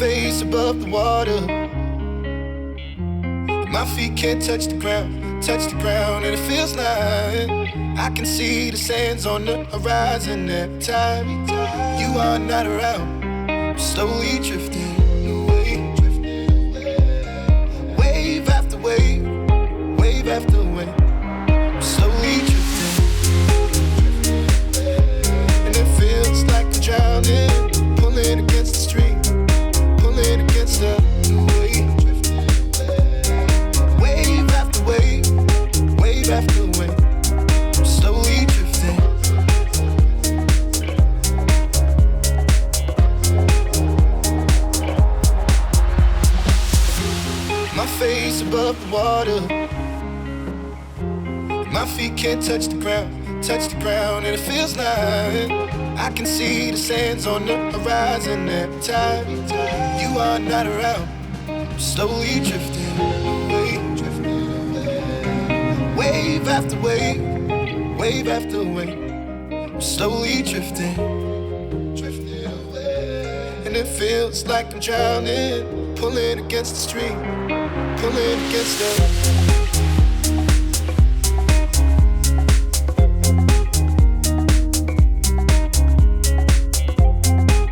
face above the water. My feet can't touch the ground, and it feels like I can see the sands on the horizon every time you are not around. I'm slowly drifting away, wave after wave, wave after wave. I'm slowly drifting, and it feels like I'm drowning, pulling against the stream, pulling against the wave. Wave after wave, wave after wave. I'm slowly drifting. My face above the water. My feet can't touch the ground, and it feels like I can see the sands on the horizon every time you are not around. I'm slowly drifting away, wave after wave, wave after wave. I'm slowly drifting, and it feels like I'm drowning, pulling against the stream, pulling against the